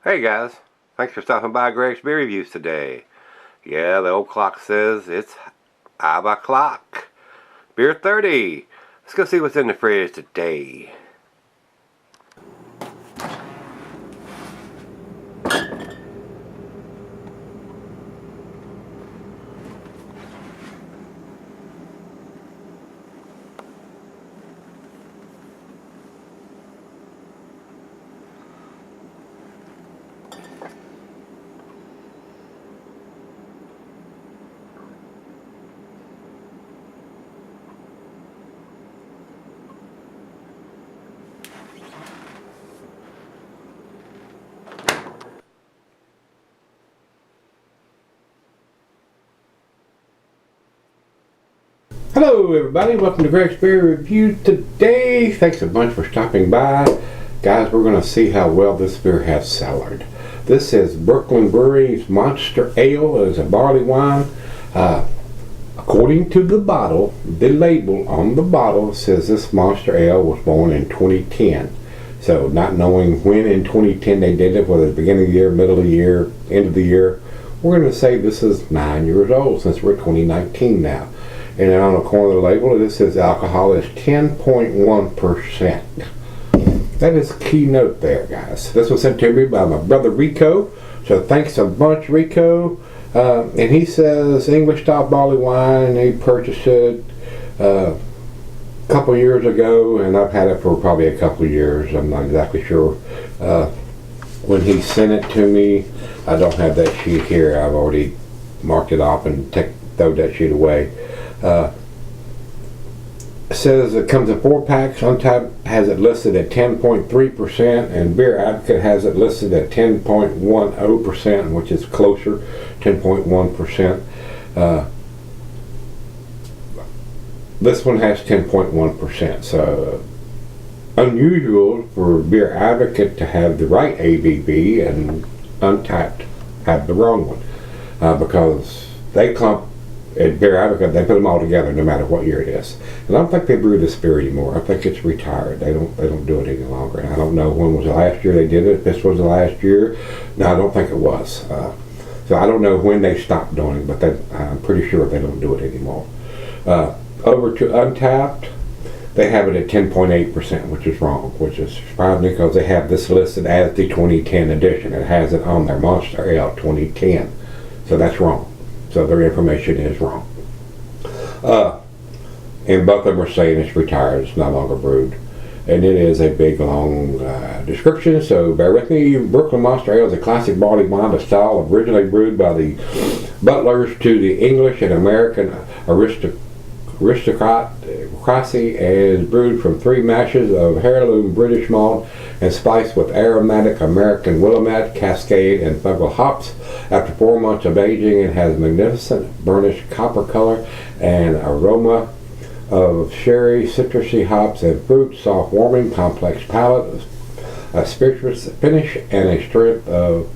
Hey guys, thanks for stopping by Gregsbeerreviews today. Yeah, the old clock says it's 5 o'clock. Beer 30. Let's go see what's in the fridge today. Hello everybody, welcome to Gregsbeerreviews today. Thanks a bunch for stopping by. Guys, we're going to see how well this beer has cellared. This is Brewing's Monster Ale. It is a barley wine. According to the bottle, the label on the bottle says this Monster Ale was born in 2010. So not knowing when in 2010 they did it, whether it's beginning of the year, middle of the year, end of the year, we're going to say this is 9 years old since we're 2019 now. And then on the corner of the label, it says alcohol is 10.1%. That is a key note there, guys. This was sent to me by my brother Rico. So thanks a bunch, Rico. And he says English style barley wine. He purchased it a couple years ago, and I've had it for probably a couple years. I'm not exactly sure. When he sent it to me, I don't have that sheet here. I've already marked it off and thrown that sheet away. It says it comes in 4 packs. Untappd has it listed at 10.3%, and Beer Advocate has it listed at 10.10%, which is closer, 10.1%. This one has 10.1%, so unusual for Beer Advocate to have the right ABV and Untappd have the wrong one, because they clump at Beer Advocate, they put them all together no matter what year it is. And I don't think they brew this beer anymore. I think it's retired. They don't do it any longer. And I don't know when was the last year they did it. If this was the last year, no, I don't think it was. So I don't know when they stopped doing it, but I'm pretty sure they don't do it anymore. Over to Untappd, they have it at 10.8%, which is wrong, which is surprising because they have this listed as the 2010 edition. It has it on their Monster Ale 2010. So that's wrong. So their information is wrong. And both of them are saying it's retired, it's no longer brewed. And it is a big, long description, so bear with me. Brooklyn Monster Ale is a classic barley wine, a style originally brewed by the butlers to the English and American aristocracy, and is brewed from 3 mashes of heirloom British malt and spiced with aromatic American Willamette, Cascade, and Fungal hops. After 4 months of aging, it has magnificent burnished copper color and aroma of sherry, citrusy hops, and fruit, soft, warming, complex palate, a spirituous finish, and a strength of,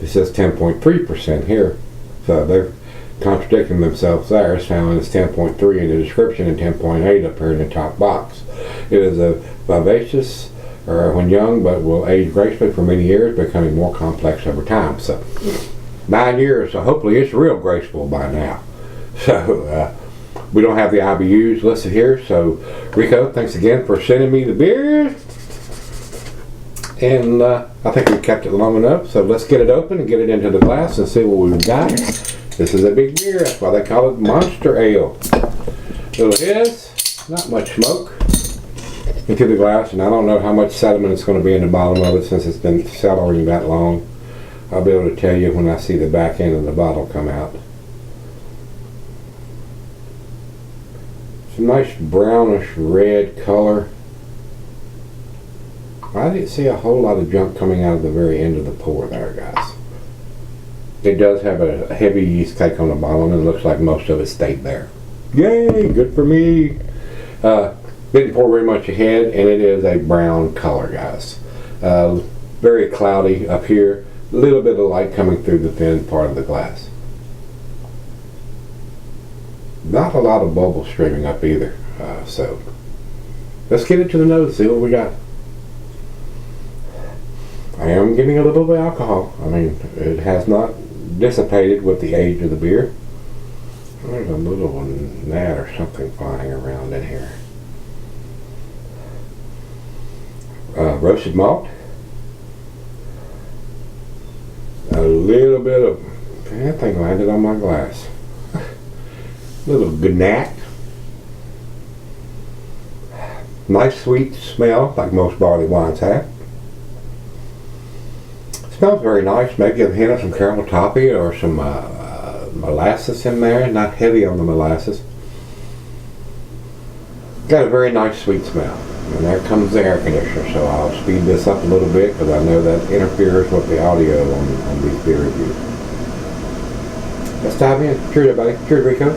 it says 10.3% here. So they're contradicting themselves there. It's found as 10.3 in the description and 10.8 up here in the top box. It is a vivacious, when young, but will age gracefully for many years, becoming more complex over time. So 9 years, so hopefully it's real graceful by now. So we don't have the IBUs listed here, so Rico, thanks again for sending me the beer. And I think we've kept it long enough, so let's get it open and get it into the glass and see what we've got. This is a big beer, that's why they call it Monster Ale. Little hiss, not much smoke into the glass, and I don't know how much sediment is going to be in the bottom of it since it's been cellaring that long. I'll be able to tell you when I see the back end of the bottle come out. It's a nice brownish red color. I didn't see a whole lot of junk coming out of the very end of the pour there, guys. It does have a heavy yeast cake on the bottom, and it looks like most of it stayed there. Yay, good for me. Didn't pour very much ahead, and it is a brown color, guys. Very cloudy up here. A little bit of light coming through the thin part of the glass. Not a lot of bubbles streaming up either. So let's get it to the nose, see what we got. I am getting a little bit of alcohol. I mean, it has not dissipated with the age of the beer. There's a little gnat or something flying around in here. Roasted malt. A little bit of, that thing landed on my glass. Little gnat. Nice sweet smell, like most barley wines have. Smells very nice. Maybe a hint of some caramel toffee or some molasses in there. Not heavy on the molasses. Got a very nice sweet smell. And there comes the air conditioner, so I'll speed this up a little bit because I know that interferes with the audio on these beer reviews. Let's dive in. Cheers, everybody. Cheers, Rico.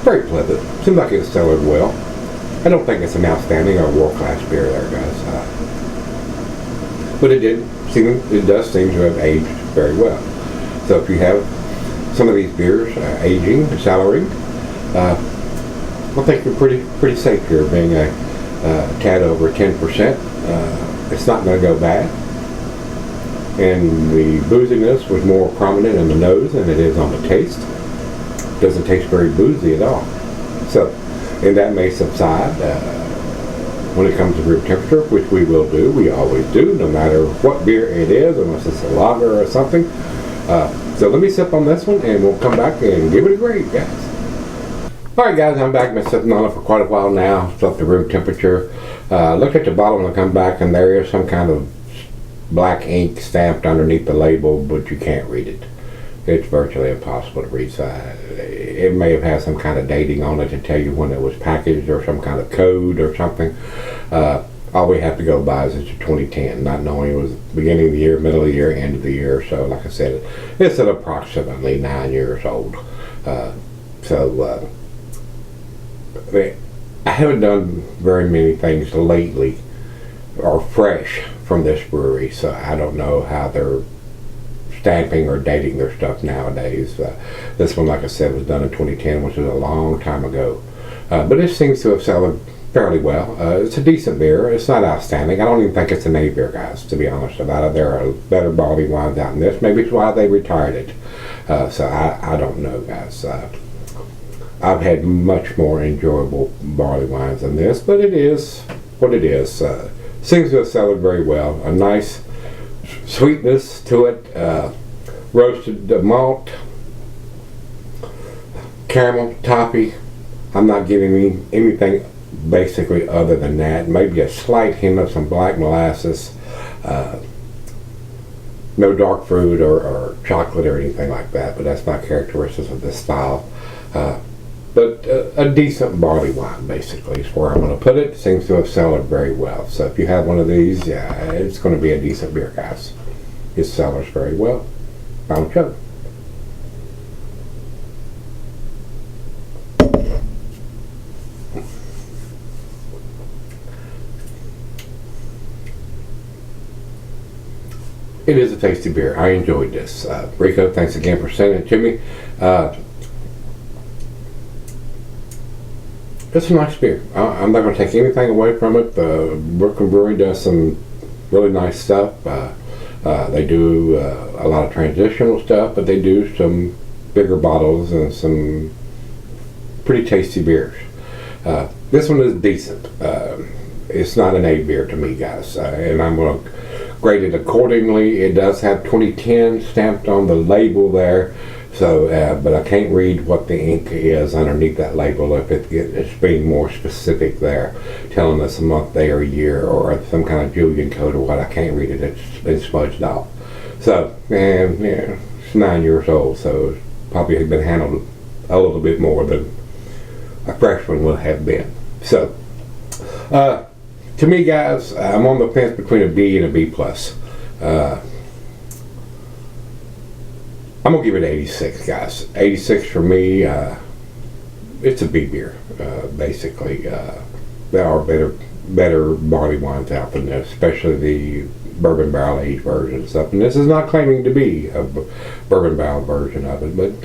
Very pleasant. Seems like it's cellared well. I don't think it's an outstanding or world-class beer there, guys. But it does seem to have aged very well. So if you have some of these beers aging, cellaring, I think you're pretty safe here, being a tad over 10%. It's not going to go bad. And the booziness was more prominent in the nose than it is on the taste. Doesn't taste very boozy at all. So, and that may subside when it comes to room temperature, which we will do. We always do, no matter what beer it is, unless it's a lager or something. So let me sip on this one, and we'll come back and give it a grade, guys. All right, guys, I'm back. I've been sitting on it for quite a while now. It's up to room temperature. Look at the bottle and I come back, and there is some kind of black ink stamped underneath the label, but you can't read it. It's virtually impossible to read. So it may have had some kind of dating on it to tell you when it was packaged or some kind of code or something. All we have to go by is it's 2010, not knowing it was beginning of the year, middle of the year, end of the year. So like I said, it's at approximately 9 years old. I haven't done very many things lately or fresh from this brewery, so I don't know how they're stamping or dating their stuff nowadays. This one, like I said, was done in 2010, which is a long time ago. But it seems to have sold fairly well. It's a decent beer. It's not outstanding. I don't even think it's an A beer, guys, to be honest about it. There are better barley wines out in this. Maybe it's why they retired it. So I don't know, guys. I've had much more enjoyable barley wines than this, but it is what it is. Seems to have sold very well. A nice sweetness to it, roasted malt, caramel, toffee. I'm not getting anything basically other than that. Maybe a slight hint of some black molasses. No dark fruit or chocolate or anything like that, but that's not characteristic of this style. But a decent barley wine, basically, is where I'm going to put it. Seems to have sold very well. So if you have one of these, yeah, it's going to be a decent beer, guys. It sells very well. Final chug. It is a tasty beer. I enjoyed this. Rico, thanks again for sending it to me. It's a nice beer. I'm not going to take anything away from it. Brooklyn Brewing does some really nice stuff. They do a lot of transitional stuff, but they do some bigger bottles and some pretty tasty beers. This one is decent. It's not an A beer to me, guys, and I'm going to grade it accordingly. It does have 2010 stamped on the label there. So, but I can't read what the ink is underneath that label if it's being more specific there, telling us a month, day, or year, or some kind of Julian code or what. I can't read it. It's been smudged off. So, and yeah, it's 9 years old, so it's probably been handled a little bit more than a fresh one would have been. So, to me, guys, I'm on the fence between a B and a B plus. I'm going to give it 86, guys. 86 for me. It's a B beer, basically. There are better barley wines out than this, especially the bourbon barrel aged version and stuff. And this is not claiming to be a bourbon barrel version of it, but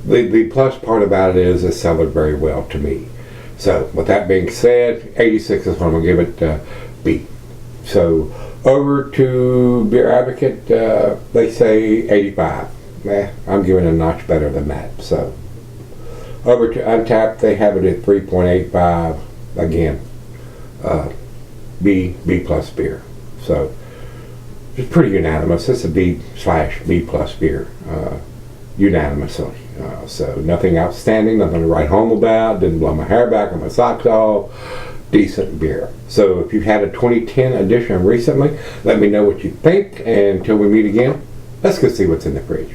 The plus part about it is it cellared very well to me. So with that being said, 86 is what I'm going to give it B. So over to Beer Advocate, they say 85. I'm giving it a notch better than that. So over to Untapped, they have it at 3.85. Again, B plus beer. So it's pretty unanimous. It's a B/B plus beer, unanimously. So nothing outstanding, nothing to write home about. Didn't blow my hair back or my socks off. Decent beer. So if you've had a 2010 edition recently, let me know what you think. And until we meet again, let's go see what's in the fridge.